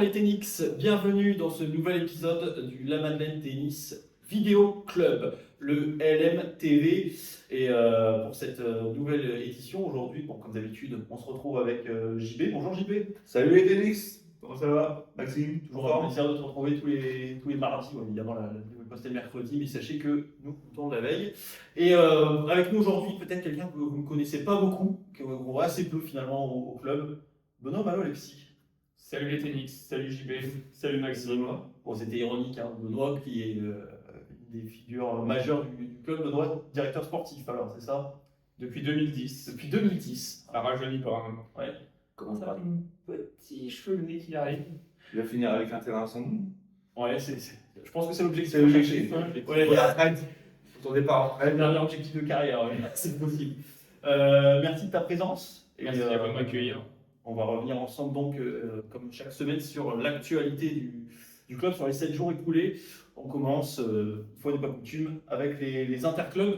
les Tenix, bienvenue dans ce nouvel épisode du La Madeleine Tennis Vidéo Club, le LMTV. Et pour cette nouvelle édition, aujourd'hui, bon, comme d'habitude, on se retrouve avec JB. Bonjour JB. Salut les Tenix, comment ça va? Maxime, Toujours un plaisir de te retrouver tous les mardis. Bon, évidemment, la vidéo est postée le mercredi, mais sachez que nous, on tourne la veille. Et avec nous aujourd'hui, peut-être quelqu'un que vous ne connaissez pas beaucoup, qu'on voit assez peu finalement au club, Benoît Malo-Alexis. Salut les Tenix, salut JB, salut Maxime. Bon, c'était ironique, hein, Benoît qui est une des figures majeures du club. Benoît, directeur sportif, alors c'est ça? Depuis 2010. Depuis 2010. Ça rajeunit pas. Hein. Ouais. Comment ça va? Petit cheveu le nez qui arrive. il va finir avec un terrain sans nom. Ouais, je pense que c'est l'objectif. C'est l'objectif. Ouais, Pour la retraite, pour ton départ en retraite. le dernier objectif de carrière, ouais, c'est possible. Merci de ta présence. Merci à vous de m'accueillir. On va revenir ensemble donc, comme chaque semaine, sur l'actualité du club, sur les 7 jours écoulés. On commence, une fois n'est pas coutume, avec les interclubs.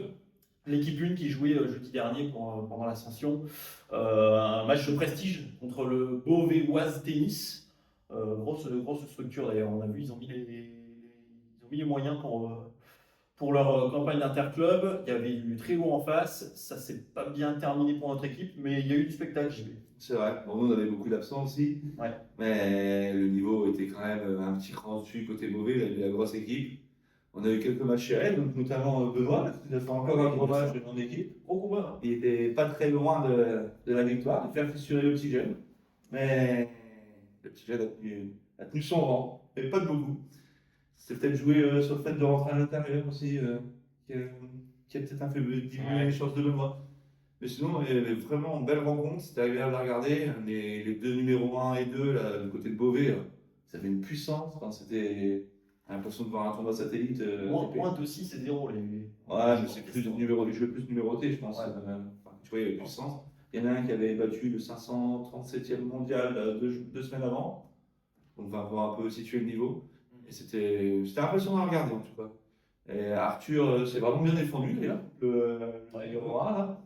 L'équipe 1 qui jouait jeudi dernier pendant l'ascension. Un match de prestige contre le Beauvais-Oise Tennis. Grosse structure d'ailleurs, on a vu, ils ont mis les moyens pour leur campagne d'interclub. Il y avait du très haut en face. Ça s'est pas bien terminé pour notre équipe, mais il y a eu du spectacle, JB. C'est vrai, bon, nous on avait beaucoup d'absents aussi, Ouais. mais le niveau était quand même un petit cran dessus côté mauvais, il y avait la grosse équipe. On a eu quelques matchs serrés, donc notamment Benoît, qui a fait encore un gros match de mon équipe. Gros combat. Il était pas très loin de la victoire, de faire fissurer le petit jeune. Mais le petit jeune a tenu son rang, et pas de beaucoup. C'est peut-être joué sur le fait de rentrer à l'intérieur aussi, qui a peut-être un peu diminué les chances de Benoît. Mais sinon, il y avait vraiment une belle rencontre, c'était agréable à regarder. Les deux numéros 1 et 2, là, du côté de Beauvais, ça avait une puissance. Enfin, c'était l'impression de voir un tournoi satellite. Moins de 6 et 0. Ouais, mais c'est plus je veux plus numéroté, je pense. Ouais. Enfin, tu vois, il y avait puissance. Il y en a un qui avait battu le 537e mondial deux semaines avant. Donc, on va pouvoir un peu situer le niveau. Et c'était impressionnant à regarder, en tout cas. Et Arthur s'est vraiment bien défendu, d'ailleurs. Le numéro 1, là.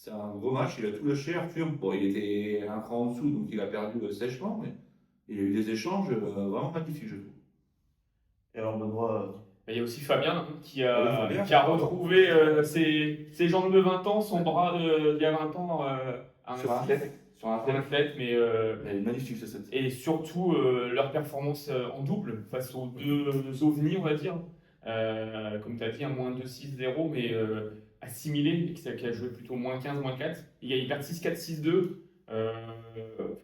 C'est un gros match, il a tout lâché, Arthur. Bon, il était un cran en dessous, donc il a perdu sèchement, mais il y a eu des échanges vraiment magnifiques, je trouve. Et alors, Benoît. Il y a aussi Fabien qui Oui, a, Fabien. qui a retrouvé ses jambes de 20 ans, son bras d'il y a 20 ans Sur un fait. sur un athlète, mais Elle est magnifique, ce set. et surtout leur performance en double face aux deux ovnis, on va dire. Comme tu as dit, un moins 2-6-0, mais assimilé, qui a joué plutôt moins 15, moins 4. Il perd 6-4, 6-2.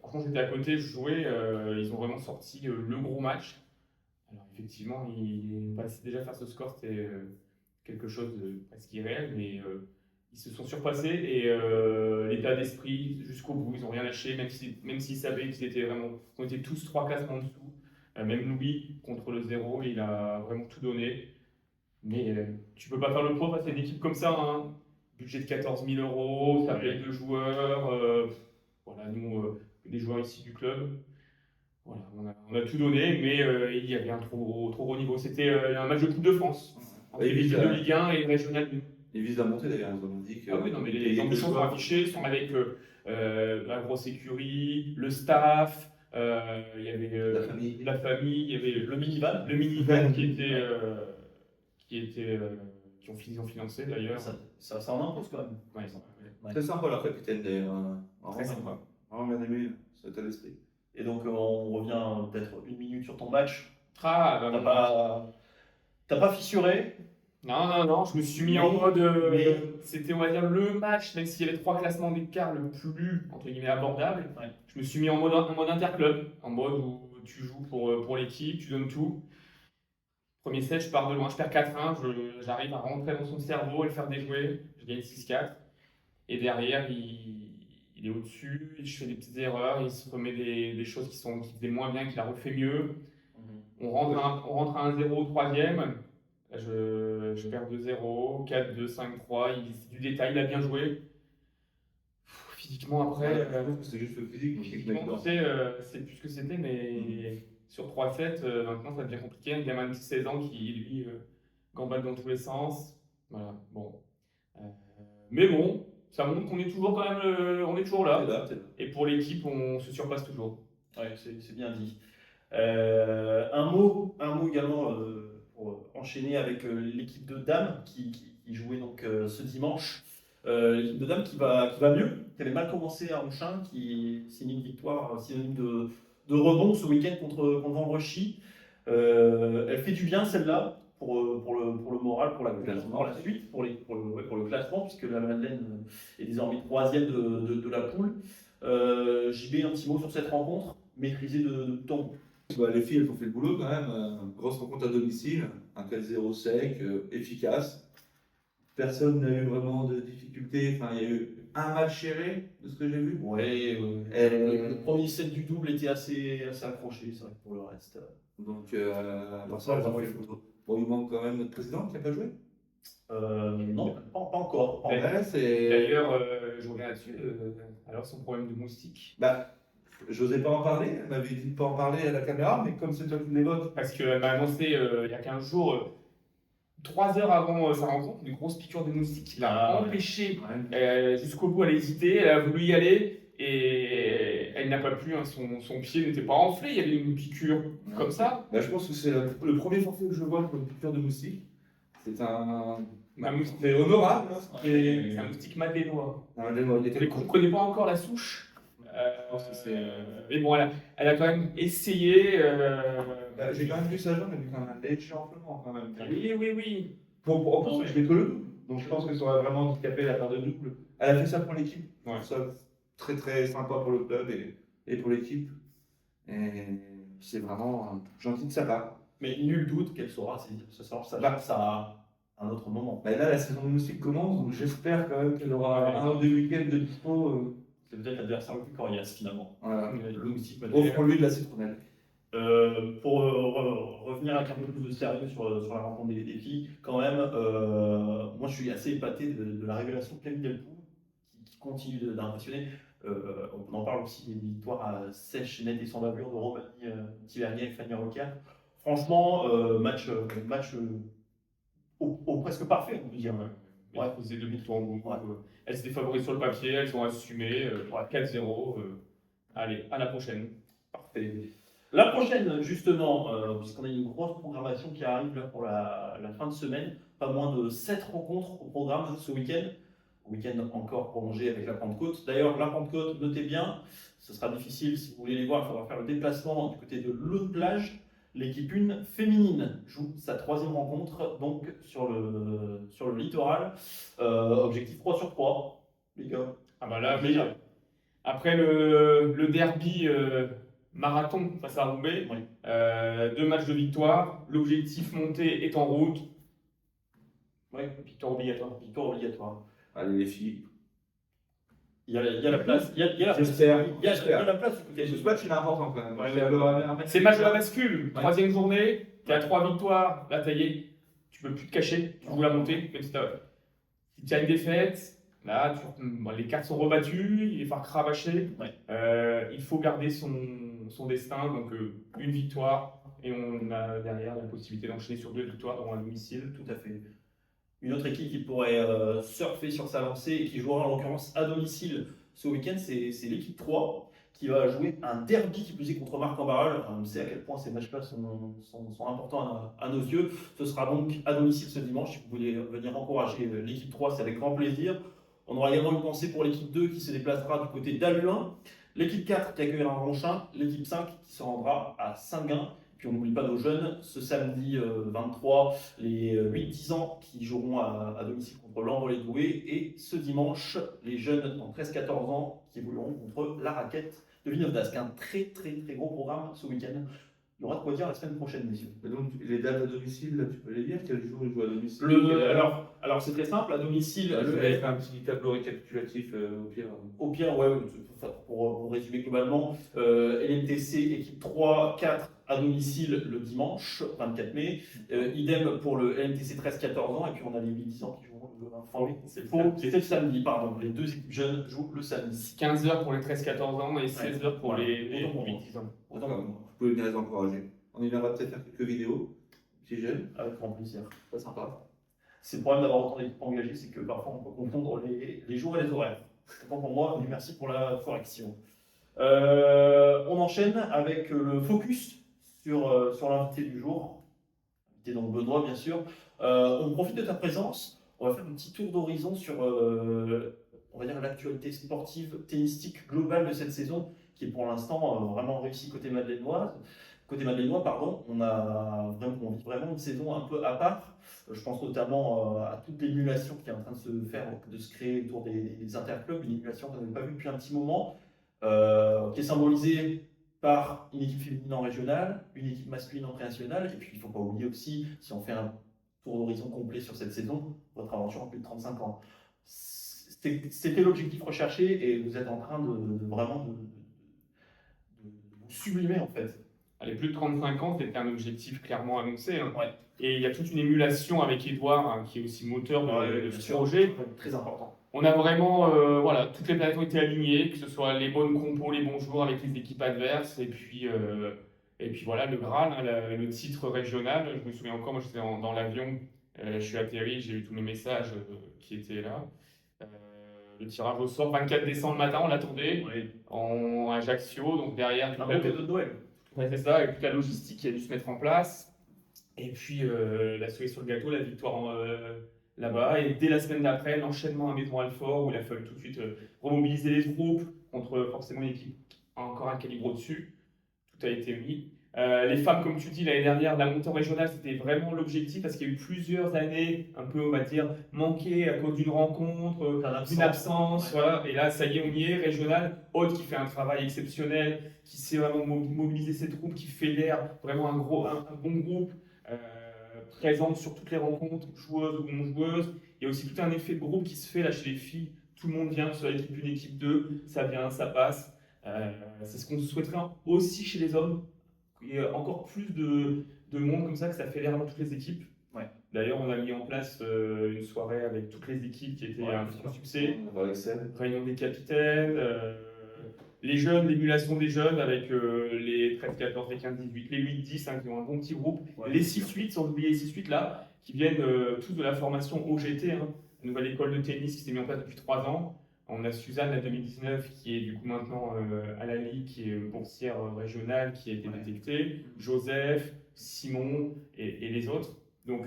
Franchement, j'étais à côté, je jouais. Ils ont vraiment sorti le gros match. Alors, effectivement, déjà faire ce score, c'était quelque chose de presque irréel, mais ils se sont surpassés et l'état d'esprit jusqu'au bout, ils n'ont rien lâché, même s'ils savaient qu'ils étaient on était tous 3 classements en dessous. Même Louis, contre le 0, il a vraiment tout donné. Mais tu peux pas faire le poids face à une équipe comme ça. Hein. Budget de 14 000 euros, ça paye 2 joueurs. Voilà, nous, des joueurs ici du club. Voilà, on a tout donné, mais il y avait un trop gros niveau. C'était un match de Coupe de France. Entre Ouais, les équipes de Ligue 1 et Régional 1. Il vise la montée, d'ailleurs, ils ont dit que. Ah oui, non, mais il y les a ambitions deux sont joueurs. affichées, sont avec la grosse écurie, le staff, il y avait La famille. il y avait Le minivan. le minivan qui ont financé d'ailleurs. Ça en impose quand même. Ouais, Ouais. Très sympa, leur capitaine, d'ailleurs. très sympa. Vraiment bien aimé, cet état d'esprit. Et donc, on revient peut-être une minute sur ton match. Ah, T'as pas fissuré. non, je me suis mis en mode. mais- C'était, on va dire, le match, même s'il y avait 3 classements d'écart le plus, entre guillemets, abordable. Ouais. Je me suis mis en mode interclub, en mode où tu joues pour l'équipe, tu donnes tout. Premier set, je pars de loin, je perds 4-1, j'arrive à rentrer dans son cerveau et le faire déjouer. Je gagne 6-4. Et derrière, il est au-dessus, je fais des petites erreurs, il se remet des choses qui faisaient moins bien, qu'il a refait mieux. On rentre à 1-0 au troisième. Là, je perds 2-0, 4-2, 5-3. C'est du détail, il a bien joué. Physiquement, après, C'est juste le physique, physiquement, tu sais, c'est plus ce que c'était, mais sur 3-7, maintenant, ça devient compliqué. Un gamin de 16 ans qui, lui, gambade dans tous les sens. Voilà, bon. Mais bon, ça montre qu'on est toujours quand même, on est toujours là. T'es là. Et pour l'équipe, on se surpasse toujours. Ouais, c'est bien dit. Un mot également pour enchaîner avec l'équipe de dames qui jouait donc ce dimanche. L'équipe de dames qui va mieux, qui avait mal commencé à Ronchin, qui signe une victoire synonyme de rebond ce week-end contre Vendrechy. Elle fait du bien celle-là pour le moral, pour la suite, pour le classement, puisque la Madeleine est désormais troisième de la poule. JB, un petit mot sur cette rencontre, maîtrisée de bout en bout. Bah, les filles, elles ont fait le boulot quand même. Grosse rencontre à domicile, un 4-0 sec, efficace. Personne n'a eu vraiment de difficultés. Enfin, il y a eu un match serré, de ce que j'ai vu. Ouais, le premier set du double était assez accroché, c'est vrai que pour le reste. Donc, pour ça, elles ont fait le boulot. Bon, il manque quand même notre président qui n'a pas joué. Non, pas encore. Ouais. Ouais, c'est. D'ailleurs, je reviens là-dessus. Alors, son problème de moustique. Bah, j'osais pas en parler. Elle m'avait dit de pas en parler à la caméra, mais comme c'est toi qui l'évoques. Parce qu'elle m'a annoncé il y a 15 jours, 3 heures avant sa rencontre, une grosse piqûre de moustique qui l'a empêché jusqu'au bout. Elle a hésité, elle a voulu y aller et elle n'a pas pu. Hein, son pied n'était pas enflé, il y avait une piqûre comme ça. Bah, je pense que c'est le premier forfait que je vois pour une piqûre de moustique. C'est un. moustique. C'est honorable. Hein. C'est un moustique madénois. Il était Mais on ne connaît pas encore la souche. Mais bon, elle a quand même essayé. Bah, j'ai quand même vu sa jambe, elle a eu quand même un léger enflement quand même. Oui. En plus, je l'ai que le double. Donc je pense que ça aurait vraiment handicapé la part de double. Elle a fait ça pour l'équipe. Ouais. Ça, très très sympa pour le club et pour l'équipe. Et c'est vraiment gentil de sa part. Mais nul doute qu'elle saura saisir ce sort, ça à un autre moment. Bah, là, la saison de moustique commence, donc j'espère quand même qu'elle aura un ou deux week-ends de dispo. C'est peut-être l'adversaire le plus coriace finalement. Voilà. Le moustique madélène. Offre-lui de la citronnelle. Pour revenir avec un peu plus de sérieux sur la rencontre des filles, quand même, moi je suis assez épaté de la révélation de Camille Delpoux qui continue d'impressionner. On en parle aussi des victoires sèches, nettes et sans bavure de Romanie Tivernier et Fanny Rocker. Franchement, match au presque parfait, on peut dire. Mais Ouais. elles faisaient demi-tour en groupe. Ouais. Elles se défavorisent sur le papier, elles ont assumé. 4-0. Allez, à la prochaine. Parfait. La prochaine, justement, puisqu'on a une grosse programmation qui arrive là pour la fin de semaine, pas moins de 7 rencontres au programme ce week-end. Week-end encore prolongé avec la Pentecôte. D'ailleurs, la Pentecôte, notez bien, ce sera difficile si vous voulez les voir, il faudra faire le déplacement du côté de l'Aude-Plage. L'équipe 1 féminine joue sa 3e rencontre, donc sur le littoral. Objectif 3 sur 3, les gars. Ah bah là, Plaisir. après le derby marathon face à Roubaix, Oui. 2 matchs de victoire, l'objectif monté est en route. Ouais, Victoire obligatoire. victoire obligatoire. Allez, les filles. Il y a la place. Il y a la place. J'espère. Il y a la place. Et ce match, il est important quand même. Ouais, c'est le match de la bascule. 3e journée, tu as 3 victoires. Là, tu peux plus te cacher. Tu joues la montée. Si tu as une défaite, là, les cartes sont rebattues. Il va falloir cravacher. Ouais. Il faut garder son destin. Donc, une victoire. Et on a derrière la possibilité d'enchaîner sur 2 victoires dans un domicile. Tout à fait. Une autre équipe qui pourrait surfer sur sa lancée et qui jouera en l'occurrence à domicile ce week-end, c'est l'équipe 3 qui va jouer un derby qui plus est contre Marc-en-Barœul. On sait à quel point ces matchs-là sont importants à nos yeux. Ce sera donc à domicile ce dimanche. Si vous voulez venir encourager l'équipe 3, c'est avec grand plaisir. On aura également une pensée pour l'équipe 2 qui se déplacera du côté d'Alluin, l'équipe 4 qui accueillera Ronchin, l'équipe 5 qui se rendra à Saint-Guin. Puis on n'oublie pas nos jeunes, ce samedi 23, les 8-10 ans qui joueront à domicile contre l'Envolée-Douai. Et ce dimanche, les jeunes en 13-14 ans qui évolueront contre la Raquette de Villeneuve d'Ascq. Un très gros programme ce week-end. Il y aura de quoi dire la semaine prochaine, messieurs. Et donc, les dates à domicile, là, tu peux les dire? Quel jour ils jouent à domicile? Alors c'est très simple, à domicile, Je vais faire un petit tableau récapitulatif au pire. au pire, pour résumer globalement, LMTC équipe 3, 4 à domicile le dimanche 24 mai. Idem pour le LMTC 13-14 ans, et puis on a les 8-10 ans qui joueront le 23 mai. C'est le samedi, pardon. Les deux équipes jeunes jouent le samedi. 15h pour les 13-14 ans et 16h pour les Autant pour moi. 8-10 ans. Autant pour moi. Vous pouvez venir les encourager. On ira peut-être faire quelques vidéos, petits jeunes. Avec grand plaisir. Très sympa. C'est le problème d'avoir autant d'équipes engagées, c'est que parfois on peut confondre les jours et les horaires. Autant pour moi, mais merci pour la correction. On enchaîne avec le focus sur l'invité du jour, invité donc Benoît bien sûr. On profite de ta présence, on va faire un petit tour d'horizon sur on va dire l'actualité sportive, tennistique globale de cette saison, qui est pour l'instant vraiment réussie côté madeleinois. Côté madeleinois, pardon, on vit vraiment une saison un peu à part. Je pense notamment à toute l'émulation qui est en train de se faire, de se créer autour des interclubs, une émulation qu'on n'avait pas vue depuis un petit moment, qui est symbolisée par une équipe féminine en régionale, une équipe masculine en pré-nationale, et puis il ne faut pas oublier aussi, si on fait un tour d'horizon complet sur cette saison, votre aventure en plus de 35 ans. C'était l'objectif recherché et vous êtes en train de vous sublimer en fait. Allez, plus de 35 ans, c'était un objectif clairement annoncé. Hein. Ouais. Et il y a toute une émulation avec Edouard, hein, qui est aussi moteur de ce sûr. projet. Très important. On a vraiment, voilà, toutes les planètes ont été alignées, que ce soit les bonnes compos, les bons jours avec les équipes adverses, et puis voilà, le Graal, hein, le titre régional. Je me souviens encore, moi j'étais dans l'avion, je suis atterri, j'ai eu tous mes messages qui étaient là. Le tirage au sort, 24 décembre matin, on l'attendait, Oui. en Ajaccio, donc derrière Un bon cadeau de Noël. Ouais, c'est ça, avec toute la logistique qui a dû se mettre en place. Et puis la cerise sur le gâteau, la victoire là-bas. Et dès la semaine d'après, l'enchaînement à Maison-Alfort, où il a fallu tout de suite remobiliser les troupes contre forcément une équipe encore un calibre au-dessus. Tout a été mis. Les femmes, comme tu dis, l'année dernière, la montée en régionale, c'était vraiment l'objectif parce qu'il y a eu plusieurs années, un peu, on va dire, manquées à cause d'une rencontre, d'une absence. Ouais. Voilà. Et là, ça y est, on y est. Régional, Aude qui fait un travail exceptionnel, qui sait vraiment mobiliser ses troupes, qui fédère vraiment un bon groupe, présente sur toutes les rencontres, joueuses ou non joueuses. Il y a aussi tout un effet de groupe qui se fait là chez les filles. Tout le monde vient, que ce soit l'équipe 1, l'équipe 2, ça vient, ça passe. C'est ce qu'on souhaiterait aussi chez les hommes. Il y a encore plus de monde comme ça, que ça fédère dans toutes les équipes. Ouais. D'ailleurs, on a mis en place une soirée avec toutes les équipes qui était un grand succès. Dans Excel. Réunion des capitaines, les jeunes, l'émulation des jeunes avec les 13, 14, les 15, 18, les 8, 10 hein, qui ont un bon petit groupe. Ouais. Les 6-8, sans oublier les 6-8 là, qui viennent tous de la formation OGT, hein, une nouvelle école de tennis qui s'est mise en place depuis 3 ans. On a Suzanne, la 2019, qui est du coup maintenant à la Ligue, qui est boursière régionale, qui a été détectée. Joseph, Simon et les autres. Donc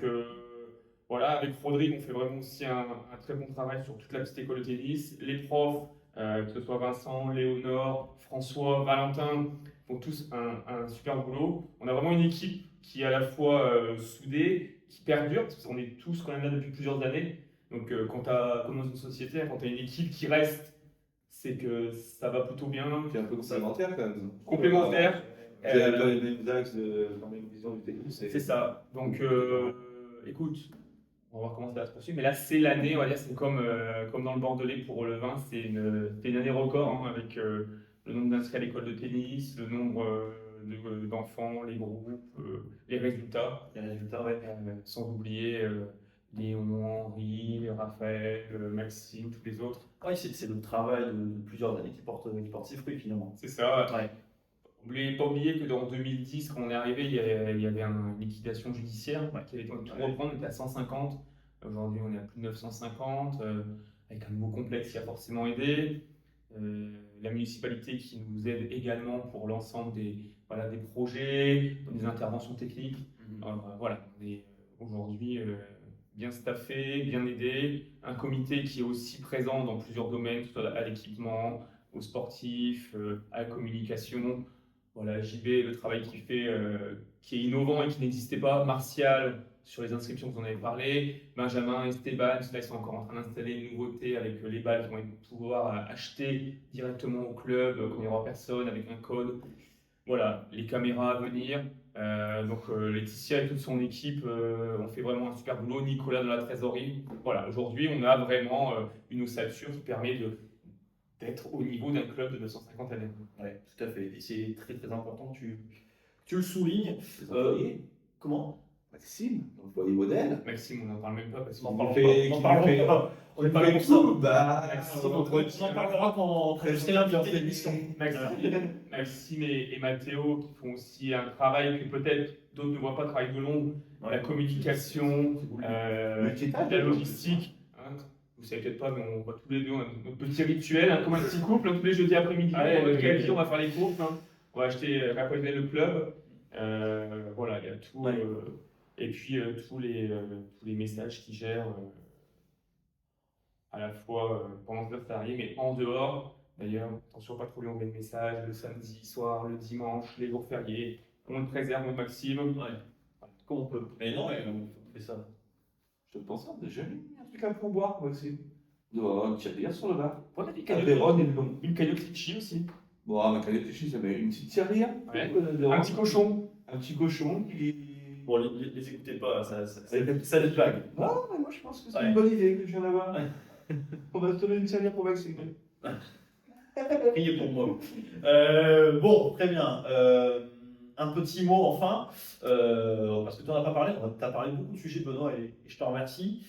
voilà, avec Rodrigue, on fait vraiment aussi un très bon travail sur toute la petite école de tennis. Les profs, que ce soit Vincent, Léonore, François, Valentin, font tous un super boulot. On a vraiment une équipe qui est à la fois soudée, qui perdure, parce qu'on est tous quand même là depuis plusieurs années. Donc, comme dans une société, quand tu as une équipe qui reste, c'est que ça va plutôt bien. Puis un peu complémentaire quand même. Complémentaire. Vous avez pas les mêmes axes, la même vision du tennis. C'est ça. Donc, écoute, on va voir comment ça va se poursuivre. Mais là, c'est l'année, on va dire, c'est comme dans le Bordelais pour le vin, c'est une année record hein, avec le nombre d'inscrits à l'école de tennis, le nombre d'enfants, les groupes, les résultats. Les résultats, ouais. Sans oublier Léon, Henri, Raphaël, Maxime, tous les autres. Ouais, c'est le travail de plusieurs années qui porte ses fruits finalement. C'est ça. Ouais. N'oubliez pas oublier que dans 2010, quand on est arrivé, il y avait une liquidation judiciaire qui avait été tout reprendre, on était à 150. Aujourd'hui, on est à plus de 950, avec un nouveau complexe qui a forcément aidé. La municipalité qui nous aide également pour l'ensemble des projets, des interventions techniques. Voilà, on est aujourd'hui bien staffé, bien aidé. Un comité qui est aussi présent dans plusieurs domaines, que ce soit à l'équipement, aux sportifs, à la communication. Voilà, JB, le travail qu'il fait, qui est innovant et qui n'existait pas. Martial, sur les inscriptions, vous en avez parlé. Benjamin, Esteban, là, ils sont encore en train d'installer une nouveauté avec les balles qui vont pouvoir acheter directement au club, quand il n'y aura personne, avec un code. Voilà, les caméras à venir. Donc Laetitia et toute son équipe ont fait vraiment un super boulot. Nicolas dans la trésorerie. Voilà, aujourd'hui, on a vraiment une ossature qui permet d'être au niveau d'un club de 250 années. Ouais, tout à fait. Et c'est très très important, tu le soulignes. Les employés. Comment? Maxime, l'employé modèle. Maxime, on n'en parle même pas parce On en qu'on parlera fait- pas. On en parlera pas. On n'est pas là pour ça. Maxime, On en parlera quand on sera invité à l'émission. Maxime et Mathéo qui font aussi un travail que peut-être d'autres ne voient pas, travail de l'ombre, Ouais. la communication, Multitâche, la logistique. Hein. Vous savez peut-être pas, mais on voit tous les deux notre petit rituel, hein, comme un petit couple, hein, tous les jeudis après-midi. Allez, On va faire les courses, hein. On va acheter, rapprocher le club. Voilà, il y a tout. Ouais. Et puis tous les messages qui gèrent à la fois pendant les heures salariées, mais en dehors. D'ailleurs, attention, pas trop lui envoyer de messages le samedi soir, le dimanche, les jours fériés. On le préserve au maximum. Ouais. Comme on peut. Mais non, ouais, on fait ça. Je te pense, on a jamais mis un truc à pourboire, moi aussi. On doit avoir une tirelire sur le bar. On a des Un cagnottes. Véron et le long. Une cagnotte litchi aussi. Bon, ma cagnotte ici, ça met une petite tirelire. Ouais. De Un Rome. petit cochon. Un petit cochon qui. Bon, les écoutez pas, ça des blagues. Ah, mais moi je pense que c'est Ouais. une bonne idée que je viens d'avoir. Ouais. On va se donner une tirelire pour vacciner. Priez pour moi. Bon, très bien. Un petit mot enfin, parce que tu n'en as pas parlé, tu as parlé de beaucoup de sujets, Benoît, et je te remercie.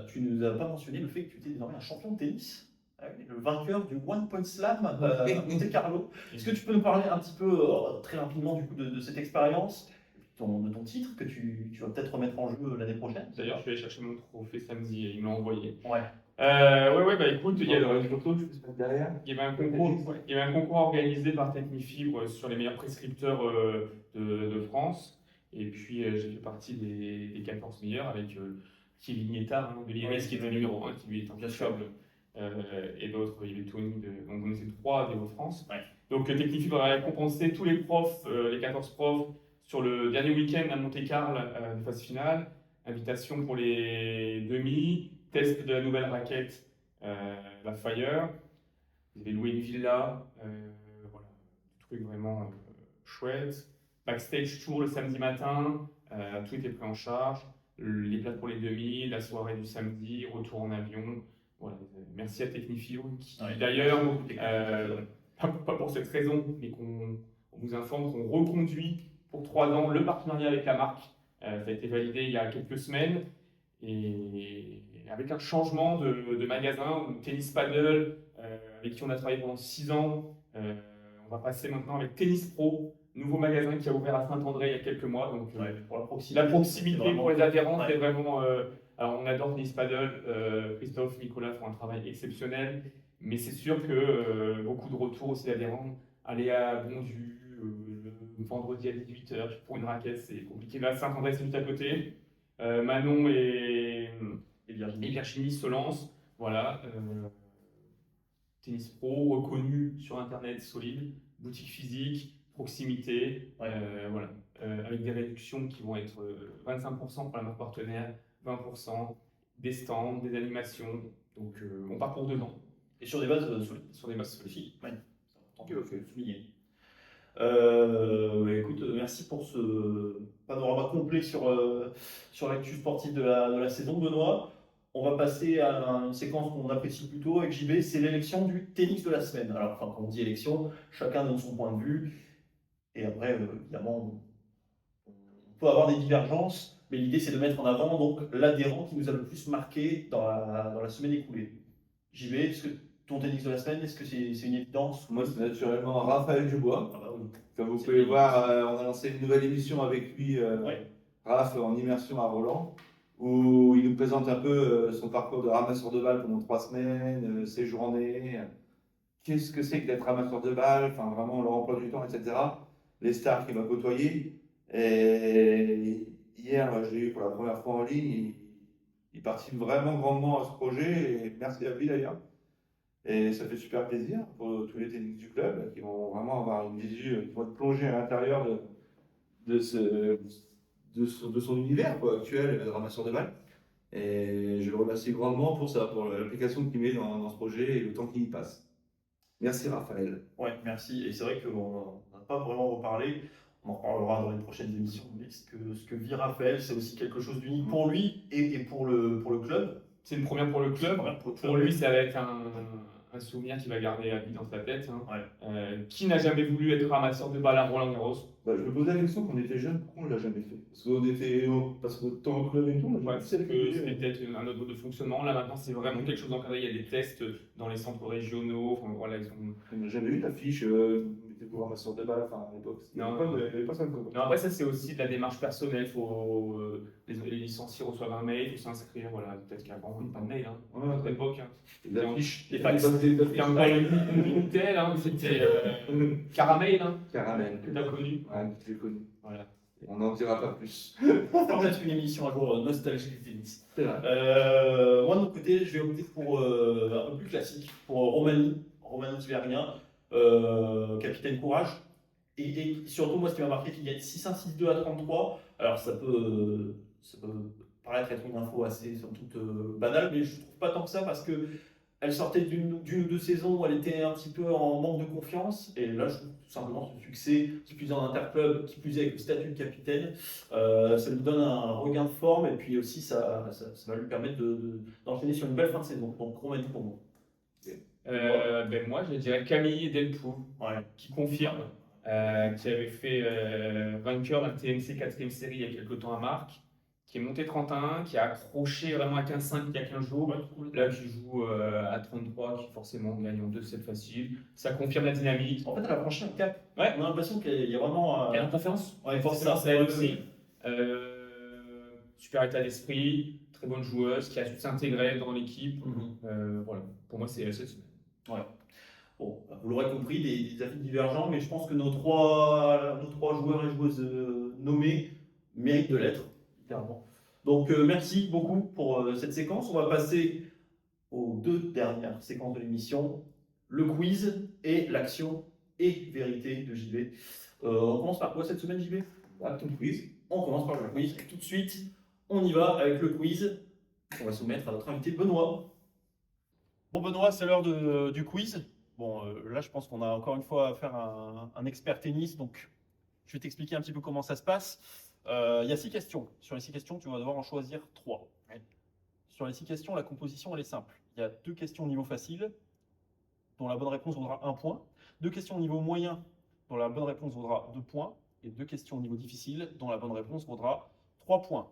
Tu ne nous as pas mentionné le fait que tu étais désormais un champion de tennis, le vainqueur du One Point Slam à Monte Carlo. Est-ce que tu peux nous parler un petit peu, très rapidement, du coup, de cette expérience, de ton titre que tu vas peut-être remettre en jeu l'année prochaine? D'ailleurs, je suis allé chercher mon trophée samedi et il me l'a envoyé. Ouais. Ouais, bah écoute, il y a une photo, je peux se mettre derrière. Il y avait un concours, il y avait un concours organisé par Technifibre sur les meilleurs prescripteurs de France. Et puis j'ai fait partie des 14 meilleurs avec Kevin Yettard de l'IRS qui était numéro 1, qui lui est intouchable. Et d'autres, il y avait Tony, donc on était 3 des Hauts-de-France. Ouais. Donc Technifibre a récompensé tous les profs, les 14 profs, sur le dernier week-end à Monte-Carlo, de phase finale. Invitation pour les demi, test de la nouvelle raquette, la Fire. Vous avez loué une villa, voilà, un truc vraiment chouette. Backstage tour le samedi matin, tout était pris en charge. Les places pour les demi, la soirée du samedi, retour en avion. Voilà. Merci à Technifibre qui, d'ailleurs, pas pour cette raison, mais qu'on vous informe qu'on reconduit pour 3 ans le partenariat avec la marque. Ça a été validé il y a quelques semaines. Et avec un changement de magasin, Tennis Paddle, avec qui on a travaillé pendant 6 ans, on va passer maintenant avec Tennis Pro, nouveau magasin qui a ouvert à Saint-André il y a quelques mois. Donc, pour la proximité vraiment... pour les adhérents, c'est vraiment. Alors, on adore Tennis Paddle, Christophe, Nicolas font un travail exceptionnel, mais c'est sûr que beaucoup de retours aussi d'adhérents. Aller à Bondu, le vendredi à 18h pour une raquette, c'est compliqué. Là, Saint-André, c'est juste à côté. Manon et Virginie se lancent. Voilà. Tennis Pro, reconnu sur Internet, solide, boutique physique, proximité, voilà. Avec des réductions qui vont être 25% pour la marque partenaire, 20%, des stands, des animations. Donc on part pour 2 ans. Et sur des bases solides. Sur des bases solides. Ouais. Ok, souligné. Écoute, merci pour ce panorama complet sur l'actu sportive de la saison, Benoît. On va passer à une séquence qu'on apprécie plutôt avec JB, c'est l'élection du tennis de la semaine. Alors, enfin, quand on dit élection, chacun donne son point de vue. Et après, évidemment, on peut avoir des divergences, mais l'idée c'est de mettre en avant donc l'adhérent qui nous a le plus marqué dans la semaine écoulée. JB, est-ce que ton tennis de la semaine, est-ce que c'est une évidence? Moi, c'est naturellement Raphaël Dubois. Ah bah oui. Comme vous pouvez voir, on a lancé une nouvelle émission avec lui, Ouais. Raph, en immersion à Roland, où il nous présente un peu son parcours de ramasseur de balles pendant 3 semaines, ses journées, qu'est-ce que c'est que d'être ramasseur de balles, enfin vraiment leur emploi du temps, etc. Les stars qu'il va côtoyer. Et hier, je l'ai eu pour la première fois en ligne, il participe vraiment grandement à ce projet, et merci à lui d'ailleurs. Et ça fait super plaisir pour tous les tennis du club qui vont vraiment avoir une visu, qui vont être plongés à l'intérieur de son univers actuel de ramasseur de balles. Et je le remercie grandement pour ça, pour l'application qu'il met dans ce projet et le temps qu'il y passe. Merci Raphaël. Ouais, merci. Et c'est vrai qu'on n'a pas vraiment reparlé. On en reparlera dans les prochaines émissions. Mais ce que vit Raphaël, c'est aussi quelque chose d'unique pour lui et pour le club. C'est une première pour le club. Pour lui, ça va être un souvenir qu'il va garder à vie dans sa tête. Qui n'a jamais voulu être ramasseur de balles à Roland-Garros? Je me posais la question, quand on était jeune, pourquoi on ne l'a jamais fait? Parce que temps au club et tout, C'était peut-être un autre mode de fonctionnement. Là maintenant, c'est vraiment quelque chose d'encadré. Il y a des tests dans les centres régionaux. Enfin, voilà, on n'a jamais eu d'affiche des programmations de balles, enfin à l'époque. Non. Il n'y avait pas ça de quoi. Non, après, ça, c'est aussi de la démarche personnelle. Faut, les licenciés reçoivent un mail, il faut s'inscrire. Voilà. Peut-être qu'avant, on n'avait pas de mail. Hein. À Ouais, notre époque. Hein. la fiche, Les fax. C'était un Minitel, hein. C'était Caramel, hein, Caramel. que tu as connu. Ouais, je l'ai connu. Voilà. On n'en dira pas plus. On va mettre une émission un jour nostalgie du tennis. C'est vrai. Moi de mon côté, je vais opter pour un peu plus classique, pour Romani Tverien, capitaine courage. Et surtout, moi, ce qui m'a marqué, qu'il gagne 6-1, 6-2 à 33. Alors, ça peut paraître être une info assez, somme toute, banale, mais je ne trouve pas tant que ça parce que elle sortait d'une ou deux saisons où elle était un petit peu en manque de confiance. Et là, je trouve tout simplement ce succès, qui plus est en interclub, qui plus est avec le statut de capitaine, ça lui donne un regain de forme. Et puis aussi, ça va lui permettre d'enchaîner sur une belle fin de saison. Donc, Romani pour moi. Moi, je dirais Camille Delpour, Ouais. qui confirme, qui avait fait vainqueur d'un TMC 4ème série il y a quelques temps à Marc, qui est monté 31, qui a accroché vraiment à 15-5 il y a 15 jours. Là, qui joue à 33, qui forcément gagne en 2-7 facile. Ça confirme la dynamique. En fait, elle a franchi un cap. Ouais. On a l'impression qu'il y a vraiment. Il y a une confiance. Ouais, Forcément, ça ça aide ouais, aussi. ouais. Super état d'esprit, très bonne joueuse, qui a su s'intégrer dans l'équipe. Voilà, pour moi, c'est cette semaine. Ouais. Bon, vous l'aurez compris, des avis divergents, mais je pense que nos trois joueurs et joueuses nommés méritent de l'être, clairement. Donc, merci beaucoup pour cette séquence. On va passer aux deux dernières séquences de l'émission, le quiz et l'action et vérité de JB. On commence par quoi cette semaine, JB? Ton quiz. On commence par le quiz. Tout de suite, on y va avec le quiz. On va soumettre à notre invité Benoît. Bon, Benoît, c'est l'heure du quiz. Bon, là, je pense qu'on a encore une fois affaire à un expert tennis, donc je vais t'expliquer un petit peu comment ça se passe. Il y a 6 questions. Sur les 6 questions, tu vas devoir en choisir 3. Sur les 6 questions, la composition, elle est simple. Il y a 2 questions au niveau facile, dont la bonne réponse vaudra 1 point. 2 questions au niveau moyen, dont la bonne réponse vaudra 2 points. Et 2 questions au niveau difficile, dont la bonne réponse vaudra 3 points.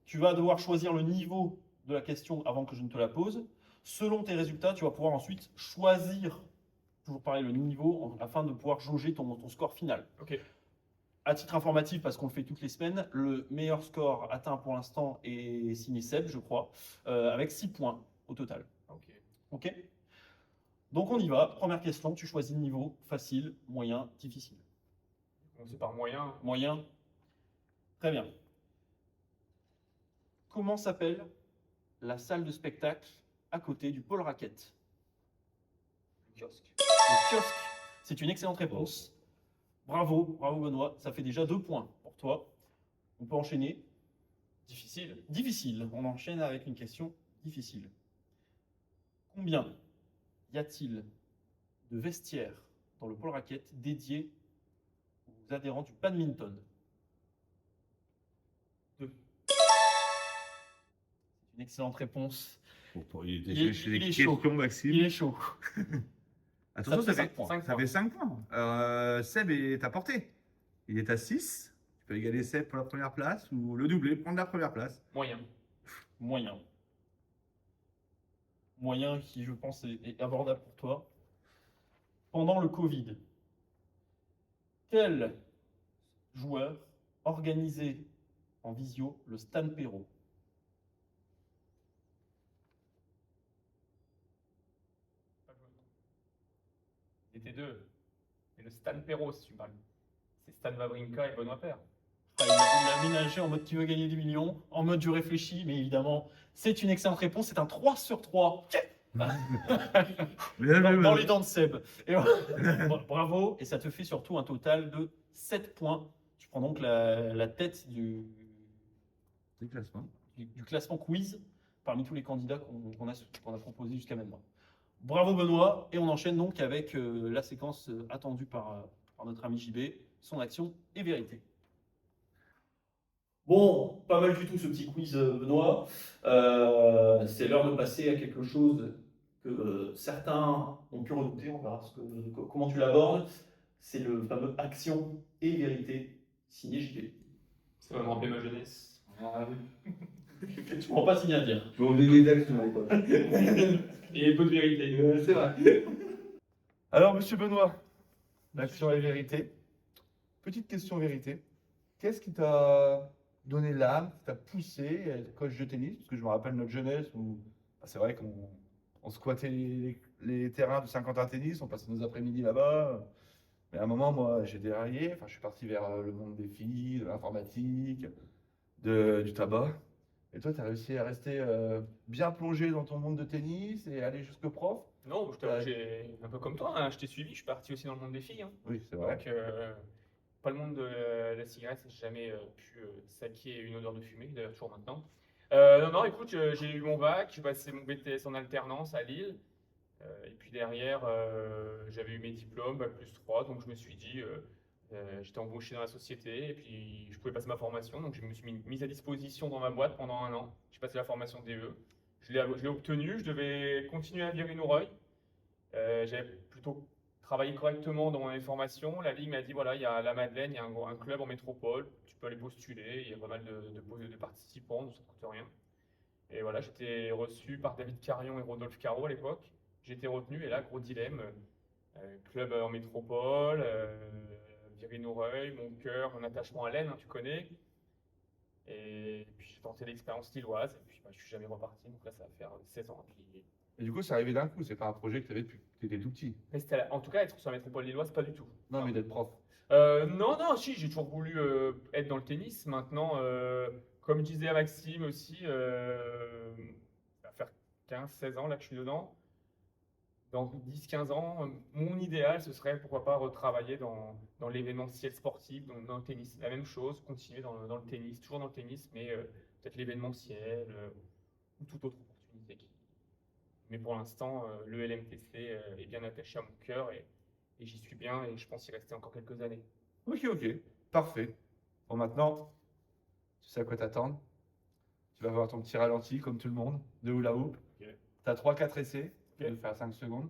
Tu vas devoir choisir le niveau de la question avant que je ne te la pose. Selon tes résultats, tu vas pouvoir ensuite choisir, toujours pareil, le niveau afin de pouvoir jauger ton score final. Ok. À titre informatif, parce qu'on le fait toutes les semaines, le meilleur score atteint pour l'instant est signé Seb, je crois, avec 6 points au total. Ok. Donc on y va. Première question, tu choisis le niveau facile, moyen, difficile. C'est par moyen. Moyen. Très bien. Comment s'appelle la salle de spectacle à côté du pôle raquette? Le kiosque. Le kiosque. C'est une excellente réponse. Bravo, bravo Benoît. Ça fait déjà 2 points pour toi. On peut enchaîner. Difficile. Difficile. On enchaîne avec une question difficile. Combien y a-t-il de vestiaires dans le pôle raquette dédiés aux adhérents du badminton? 2. C'est une excellente réponse. Il Il est chaud. questions, Maxime. Il est chaud. Attention, Ça ça fait fait 5 points. 5 ça fait 5 points. Seb est à portée. Il est à 6. Tu peux égaler Seb pour la première place ou le doubler, prendre la première place. Moyen. Moyen. Moyen qui, je pense, est abordable pour toi. Pendant le Covid, quel joueur organisait en visio le Stan Perro? Il était deux. Et le Stan Perro, si tu parles. C'est Stan Wawrinka et Benoît Paire. Il l'a ménagé en mode tu veux gagner du million, en mode je réfléchis, mais évidemment, c'est une excellente réponse. C'est un 3 sur 3 dans les dents de Seb. Et bravo, et ça te fait surtout un total de 7 points. Tu prends donc la tête du classement quiz parmi tous les candidats qu'on a proposés jusqu'à maintenant. Bravo Benoît, et on enchaîne donc avec la séquence attendue par notre ami JB, son action et vérité. Bon, pas mal du tout ce petit quiz Benoît. C'est l'heure de passer à quelque chose que certains ont pu redouter, on verra comment tu l'abordes. C'est le fameux action et vérité signé JB. Ça va me rappeler ma jeunesse. Tu ne prends pas si bien dire. On est d'action à l'époque. Et peu de vérité. C'est vrai. Alors, monsieur Benoît, L'action et vérité. Petite question vérité. Qu'est-ce qui t'a donné l'âme, qui t'a poussé à être coach de tennis? Parce que je me rappelle notre jeunesse où c'est vrai qu'on squattait les terrains de Saint-Quentin Tennis, on passait nos après-midi là-bas. Mais à un moment, moi, j'ai déraillé. Enfin, je suis parti vers le monde des filles, de l'informatique, du tabac. Et toi, tu as réussi à rester bien plongé dans ton monde de tennis et aller jusqu'au prof? Non, je t'avoue, j'ai un peu comme toi, hein, je t'ai suivi, je suis parti aussi dans le monde des filles, hein. Oui, c'est vrai. Donc, pas le monde de la cigarette, j'ai jamais pu saquer une odeur de fumée, d'ailleurs toujours maintenant. Non, non, écoute, j'ai eu mon bac, j'ai passé mon BTS en alternance à Lille. Et puis derrière, j'avais eu mes diplômes, bac plus 3, donc je me suis dit, j'étais embauché dans la société et puis je pouvais passer ma formation, donc je me suis mis à disposition dans ma boîte pendant un an. J'ai passé la formation DE, je l'ai obtenue, je devais continuer à Viry-Noureuil. J'avais plutôt travaillé correctement dans mes formations. La Ligue m'a dit, voilà, il y a la Madeleine, il y a un club en métropole, tu peux aller postuler, il y a pas mal de participants, donc ça ne coûte rien. Et voilà, j'étais reçu par David Carion et Rodolphe Caro à l'époque. J'étais retenu et là, gros dilemme. Club en métropole, Viry-Noureuil, mon cœur, mon attachement à l'Aisne, hein, tu connais. Et puis j'ai tenté l'expérience lilloise et puis bah, je suis jamais reparti. Donc là, ça va faire 16 ans. Et du coup, c'est arrivé d'un coup, c'est pas un projet que tu avais depuis que tu étais tout petit. Mais en tout cas, être sur la métropole lilloise, pas du tout. Non, mais d'être prof. Non, non, si, j'ai toujours voulu être dans le tennis. Maintenant, comme disait à Maxime aussi, ça va faire 15-16 ans là que je suis dedans. Dans 10-15 ans, mon idéal, ce serait pourquoi pas retravailler dans l'événementiel sportif, dans le tennis. La même chose, continuer dans le tennis, toujours dans le tennis, mais peut-être l'événementiel ou toute autre opportunité. Mais pour l'instant, le LMTC est bien attaché à mon cœur et j'y suis bien et je pense y rester encore quelques années. Ok, ok, parfait. Bon, maintenant, tu sais à quoi t'attendre. Tu vas avoir ton petit ralenti, comme tout le monde, de hula hoop. Ok. Tu as 3-4 essais, tu Ok. vas faire 5 secondes.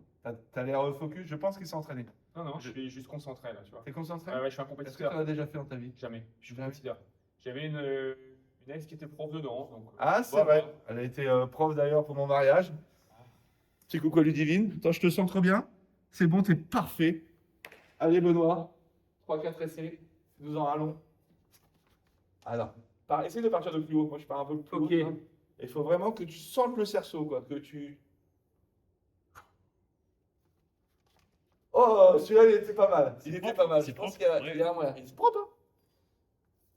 Tu as l'air focus, je pense qu'il s'est entraîné. Non, non, je suis juste concentré là, tu vois. T'es concentré? Ouais, je suis un Est-ce que tu compétiteur. l'as déjà fait dans ta vie? Jamais. Je suis Jamais. compétiteur. J'avais une ex qui était prof de danse. Donc, Ah, c'est voilà. vrai. Elle a été prof d'ailleurs pour mon mariage. Petit coucou à Ludivine. Attends, je te sens trop bien. C'est bon, t'es parfait. Allez, Benoît. 3-4 essais. Nous en allons. Alors, essaye de partir de plus haut. Moi, je pars un peu plus haut. Ok. Hein. Il faut vraiment que tu sentes le cerceau, quoi. Que tu. Oh, celui-là, il était pas mal. Il était pas mal. Je pense qu'il y a un moyen. Il est propre, hein.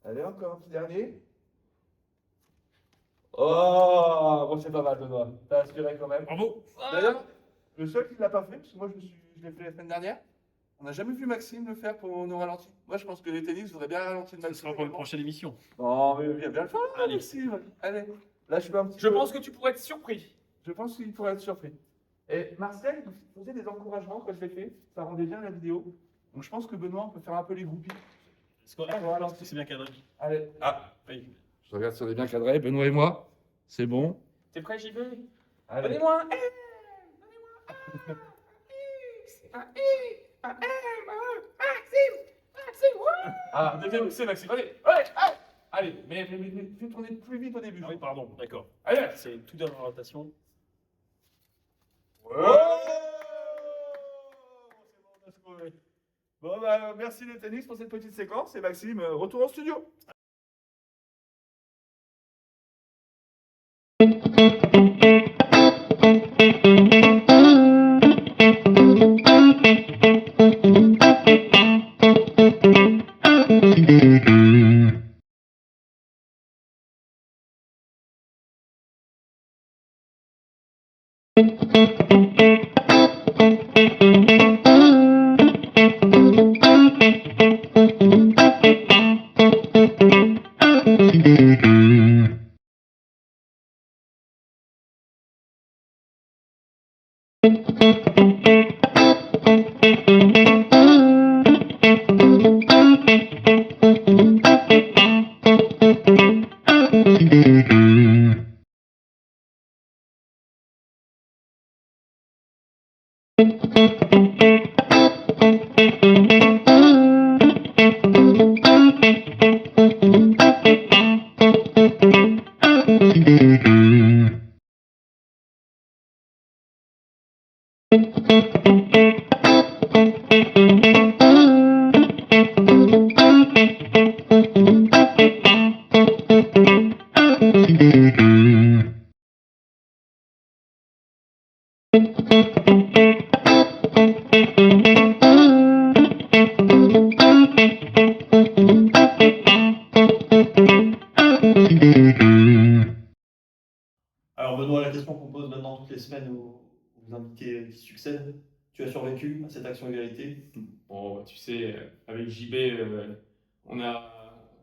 Allez, encore un petit dernier. Oh, bon, c'est pas mal, Benoît. T'as aspiré quand même. Bravo. D'ailleurs, le seul qui ne l'a pas fait, parce que moi je l'ai fait la semaine dernière, on n'a jamais vu Maxime le faire pour nos ralentis. Moi je pense que les tennis voudraient bien ralentir de Ce Maxime. sera pour une prochaine émission. Non, mais viens bien le faire, Allez. Maxime. Allez, là je suis un petit Je peu- pense que tu pourrais être surpris. Je pense qu'il pourrait être surpris. Et Marcel il faisait des encouragements quand je l'ai fait, ça rendait bien la vidéo. Donc je pense que Benoît, on peut faire un peu les groupies. C'est correct. Voilà. C'est bien cadré. Allez, Ah, oui. je regarde si on est bien cadré, Benoît et moi. C'est bon. T'es prêt, j'y vais? Allez. Donnez-moi un M. Donnez-moi un X, un Maxime, ouais. Ah, deuxième, c'est Maxime. Allez, ouais, allez. Allez, mais fais tourner plus vite au début. Ah oui, pardon, d'accord. Allez. C'est tout dans la rotation. Ouais. C'est bon, on a trouvé. Bon, bah, merci les tennis pour cette petite séquence. Et Maxime, retour au studio. succèdes. Tu as survécu à cette action égalité. Bon, bah, tu sais, avec JB, on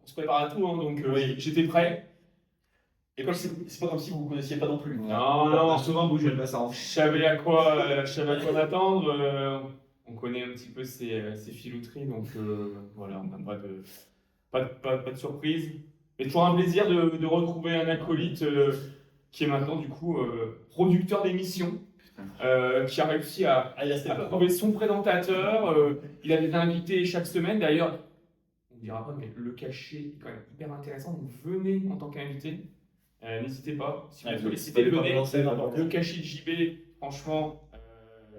se prépare à tout, hein, donc Oui. j'étais prêt. École, c'est pas comme si vous ne connaissiez pas non plus. Non, On non, a souvent bougé le bassin. je savais à quoi m'attendre. On connaît un petit peu ses filouteries, donc voilà, on n'a pas de surprise. Mais toujours un plaisir de retrouver un acolyte qui est maintenant du coup producteur d'émissions, qui a réussi à Ah, il a steppé up. trouver son présentateur. Il a des invités chaque semaine. D'ailleurs, on ne dira pas, mais le cachet est quand même hyper intéressant. Donc venez en tant qu'invité. N'hésitez pas. Si vous Ouais, sollicitez, vous pouvez venez. pas lancer n'importe Le cachet de JB, franchement,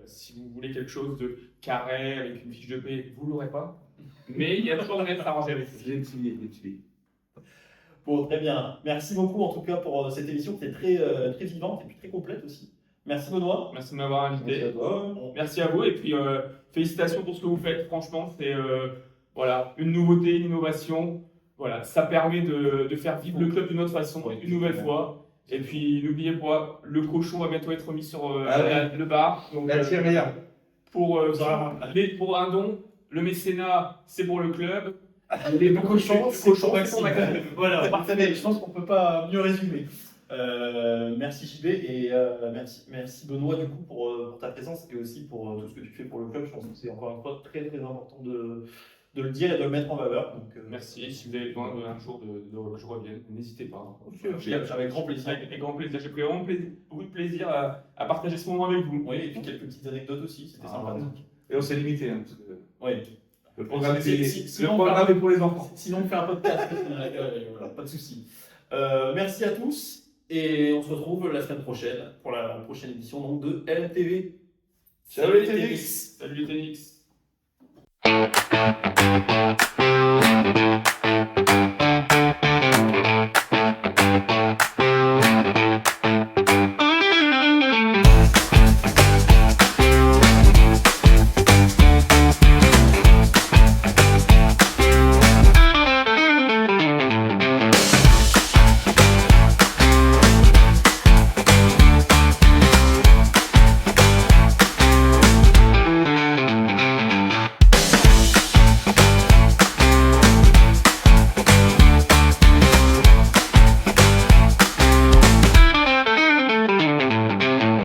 si vous voulez quelque chose de carré avec une fiche de paie, vous ne l'aurez pas. Mais il y a toujours moyen de s'arranger avec vous. J'ai utilisé. Bon, très bien. Merci beaucoup en tout cas pour cette émission qui était très vivante et puis très complète aussi. Merci Benoît. Merci de m'avoir invité. Merci à toi. Merci à vous et puis félicitations pour ce que vous faites. Franchement, c'est voilà, une nouveauté, une innovation. Voilà, ça permet de faire vivre le club d'une autre façon, Oui, une nouvelle fois. Et puis n'oubliez pas, le cochon va bientôt être mis sur Ah ouais. le bar. Donc, La tirelire. pour un don, le mécénat, c'est pour le club. Le cochon, c'est pour Maxime. Voilà, parfait. Mais je pense qu'on ne peut pas mieux résumer. Merci JB et merci Benoît du coup pour ta présence et aussi pour tout ce que tu fais pour le club. Je pense que c'est encore une fois très important de le dire et de le mettre en valeur. Donc, Merci. Si vous avez besoin d'un jour que je revienne, n'hésitez pas. avec grand plaisir. Avec grand plaisir. J'ai pris vraiment beaucoup de plaisir à partager ce moment avec vous. Oui, et puis quelques petites anecdotes aussi, c'était sympa. Et on s'est limité. Hein, parce que Oui. le programme Sinon, est pour les enfants. Sinon, on fait un podcast. Voilà, pas de souci. Merci à tous et on se retrouve la semaine prochaine pour la prochaine édition donc, de LTV. Salut les TNX. Salut les TNX.